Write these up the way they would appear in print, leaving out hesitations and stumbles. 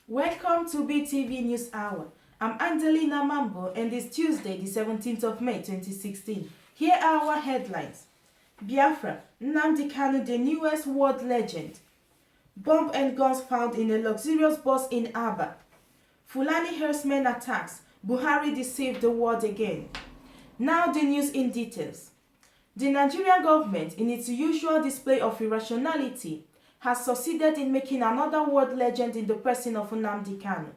Welcome to BTV News Hour. I'm Angelina Mambo and it's Tuesday, the 17th of May 2016. Here are our headlines. Biafra, Nnamdi Kanu, the newest world legend. Bomb and guns found in a luxurious bus in Aba. Fulani herdsmen attacks. Buhari deceived the world again. Now the news in details. The Nigerian government, in its usual display of irrationality, has succeeded in making another world legend in the person of Nnamdi Kanu.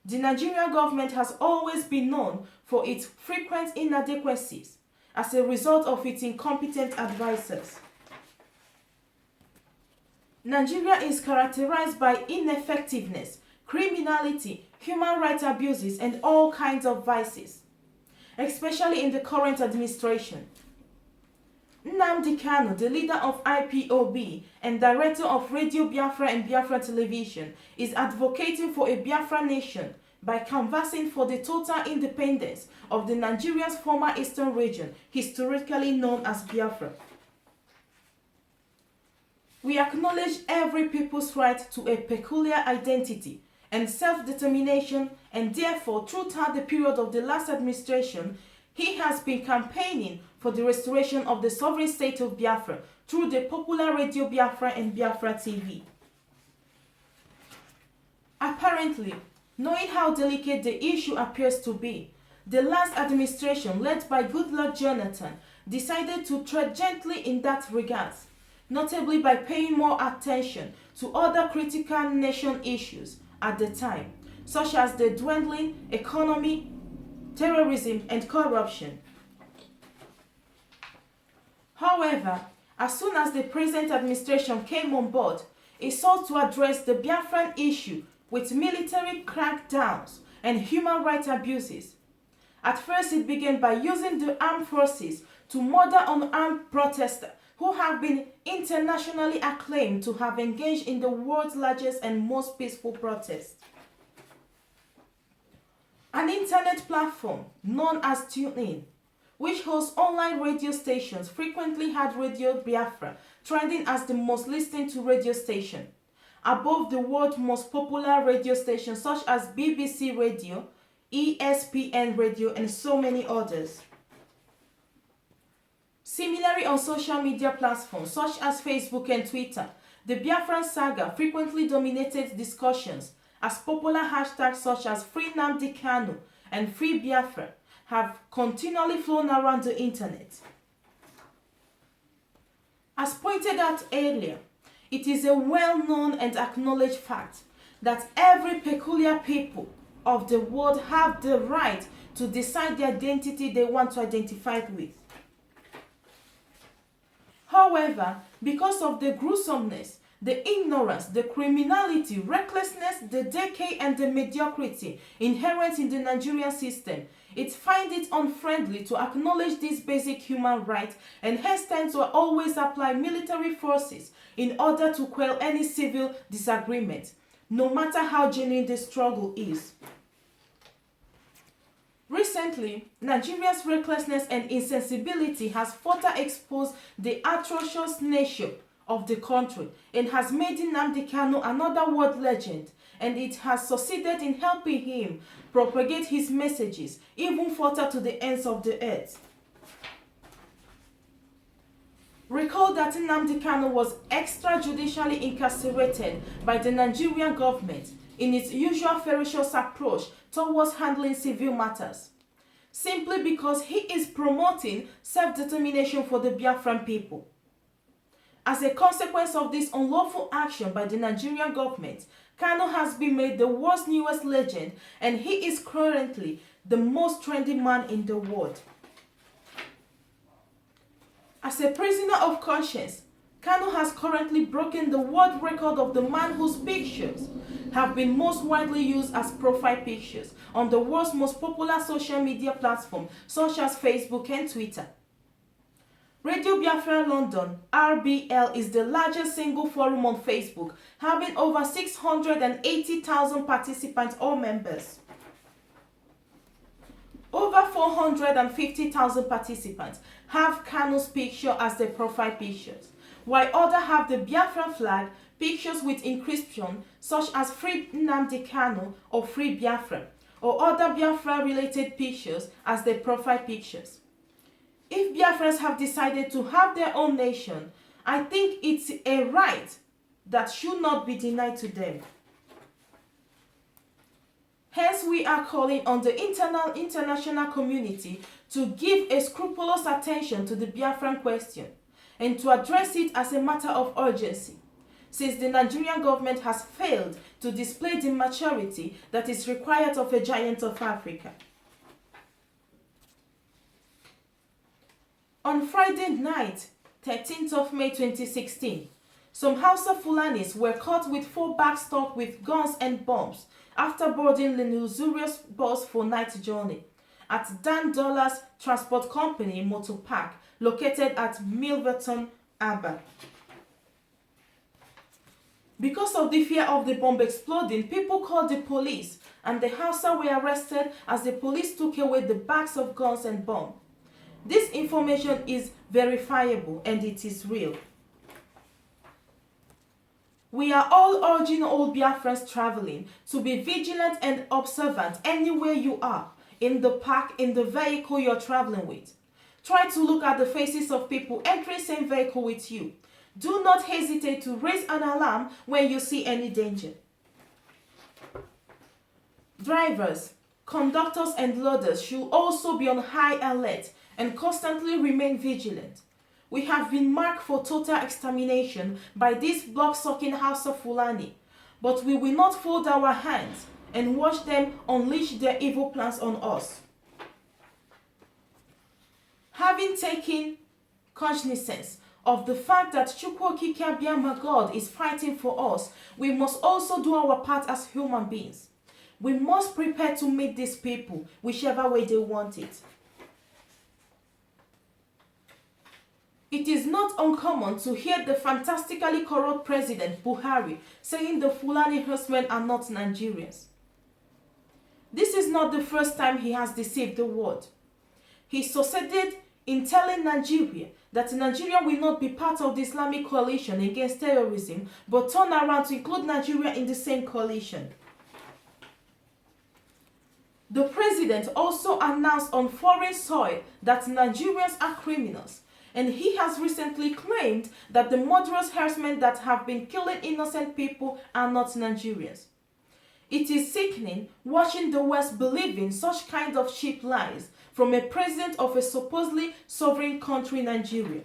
The Nigerian government has always been known for its frequent inadequacies as a result of its incompetent advisors. Nigeria is characterized by ineffectiveness, criminality, human rights abuses, and all kinds of vices, especially in the current administration. Nnamdi Kanu, the leader of IPOB and director of Radio Biafra and Biafra Television, is advocating for a Biafra nation by canvassing for the total independence of the Nigeria's former eastern region, historically known as Biafra. We acknowledge every people's right to a peculiar identity and self-determination, and therefore, throughout the period of the last administration, he has been campaigning for the restoration of the sovereign state of Biafra through the popular Radio Biafra and Biafra TV. Apparently, knowing how delicate the issue appears to be, the last administration, led by Goodluck Jonathan, decided to tread gently in that regard, notably by paying more attention to other critical nation issues at the time, such as the dwindling economy, terrorism, and corruption. However, as soon as the present administration came on board, it sought to address the Biafran issue with military crackdowns and human rights abuses. At first, it began by using the armed forces to murder unarmed protesters who have been internationally acclaimed to have engaged in the world's largest and most peaceful protest. An internet platform known as TuneIn, which hosts online radio stations, frequently had Radio Biafra trending as the most listened to radio station, above the world's most popular radio stations such as BBC Radio, ESPN Radio, and so many others. Similarly, on social media platforms such as Facebook and Twitter, the Biafran saga frequently dominated discussions, as popular hashtags such as Free Nnamdi Kanu and Free Biafra have continually flown around the internet. As pointed out earlier, it is a well-known and acknowledged fact that every peculiar people of the world have the right to decide the identity they want to identify with. However, because of the gruesomeness, the ignorance, the criminality, recklessness, the decay, and the mediocrity inherent in the Nigerian system, it finds it unfriendly to acknowledge these basic human rights and hence tends to always apply military forces in order to quell any civil disagreement, no matter how genuine the struggle is. Recently, Nigeria's recklessness and insensibility has further exposed the atrocious nature of the country and has made Nnamdi Kanu another world legend, and it has succeeded in helping him propagate his messages even further to the ends of the earth. Recall that Nnamdi Kanu was extrajudicially incarcerated by the Nigerian government in its usual ferocious approach towards handling civil matters, simply because he is promoting self-determination for the Biafran people. As a consequence of this unlawful action by the Nigerian government, Kanu has been made the world's newest legend, and he is currently the most trendy man in the world. As a prisoner of conscience, Kanu has currently broken the world record of the man whose pictures have been most widely used as profile pictures on the world's most popular social media platform such as Facebook and Twitter. Radio Biafra London, RBL, is the largest single forum on Facebook, having over 680,000 participants or members. Over 450,000 participants have Kanu's picture as their profile pictures, while others have the Biafra flag, pictures with inscription such as Free Nnamdi Kanu or Free Biafra, or other Biafra-related pictures as their profile pictures. If Biafrans have decided to have their own nation, I think it's a right that should not be denied to them. Hence, we are calling on the international community to give a scrupulous attention to the Biafran question and to address it as a matter of urgency, since the Nigerian government has failed to display the maturity that is required of a giant of Africa. On Friday night, 13th of May 2016, some Hausa Fulanis were caught with 4 bags stocked with guns and bombs after boarding the luxurious bus for night journey at Dan Dollar's Transport Company Motor Park, located at Milverton, Aba. Because of the fear of the bomb exploding, people called the police, and the Hausa were arrested as the police took away the bags of guns and bombs. This information is verifiable and it is real. We are all urging all Biafrans traveling to be vigilant and observant anywhere you are, in the park, in the vehicle you're traveling with. Try to look at the faces of people entering the same vehicle with you. Do not hesitate to raise an alarm when you see any danger. Drivers, conductors and loaders should also be on high alert and constantly remain vigilant. We have been marked for total extermination by this blood-sucking Hausa Fulani, but we will not fold our hands and watch them unleash their evil plans on us. Having taken cognizance of the fact that Chukwokike Abiyama God is fighting for us, we must also do our part as human beings. We must prepare to meet these people, whichever way they want it. It is not uncommon to hear the fantastically corrupt President Buhari saying the Fulani herdsmen are not Nigerians. This is not the first time he has deceived the world. He succeeded in telling Nigeria that Nigeria will not be part of the Islamic coalition against terrorism, but turn around to include Nigeria in the same coalition. The president also announced on foreign soil that Nigerians are criminals, and he has recently claimed that the murderous herdsmen that have been killing innocent people are not Nigerians. It is sickening watching the West believing such kind of cheap lies from a president of a supposedly sovereign country, Nigeria.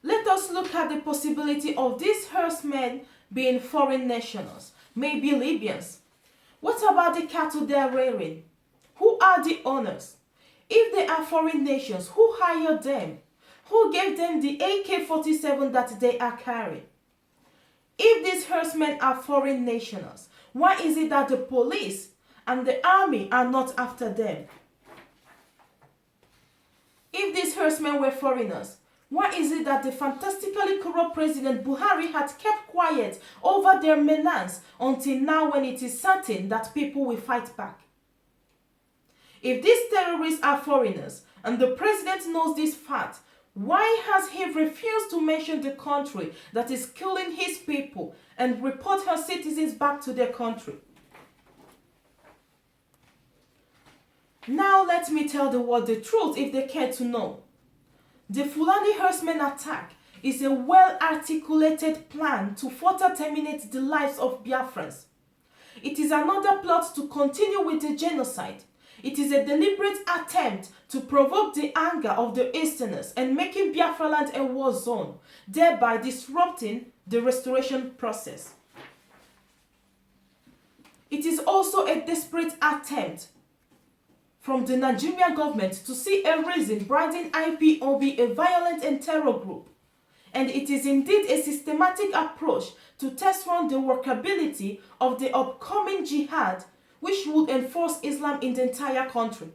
Let us look at the possibility of these herdsmen being foreign nationals, maybe Libyans. What about the cattle they are rearing? Who are the owners? If they are foreign nations, who hired them? Who gave them the AK-47 that they are carrying? If these herdsmen are foreign nationals, why is it that the police and the army are not after them? If these herdsmen were foreigners, why is it that the fantastically corrupt President Buhari had kept quiet over their menace until now, when it is certain that people will fight back? If these terrorists are foreigners and the president knows this fact, why has he refused to mention the country that is killing his people and report her citizens back to their country? Now let me tell the world the truth if they care to know. The Fulani herdsmen attack is a well-articulated plan to further terminate the lives of Biafrans. It is another plot to continue with the genocide. It is a deliberate attempt to provoke the anger of the Easterners and making Biafra land a war zone, thereby disrupting the restoration process. It is also a desperate attempt from the Nigerian government to see a reason branding IPOB a violent and terror group. And it is indeed a systematic approach to test run the workability of the upcoming jihad, which would enforce Islam in the entire country.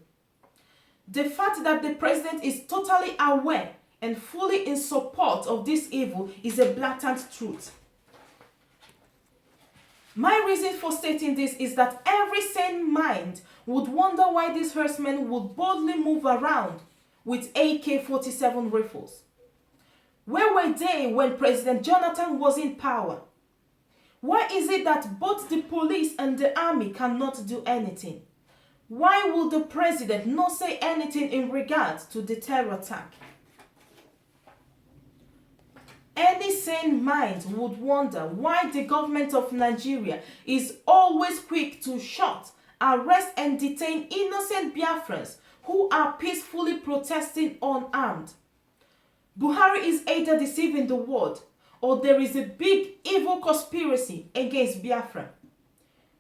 The fact that the president is totally aware and fully in support of this evil is a blatant truth. My reason for stating this is that every sane mind would wonder why these herdsmen would boldly move around with AK-47 rifles. Where were they when President Jonathan was in power? Why is it that both the police and the army cannot do anything? Why will the president not say anything in regards to the terror attack? Any sane mind would wonder why the government of Nigeria is always quick to shoot, arrest and detain innocent Biafrans who are peacefully protesting unarmed. Buhari is either deceiving the world or there is a big evil conspiracy against Biafra.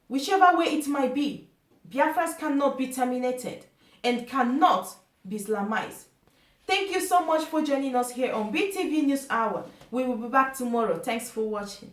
Whichever way it might be, Biafras cannot be terminated and cannot be Islamized. Thank you so much for joining us here on BTV News Hour. We will be back tomorrow. Thanks for watching.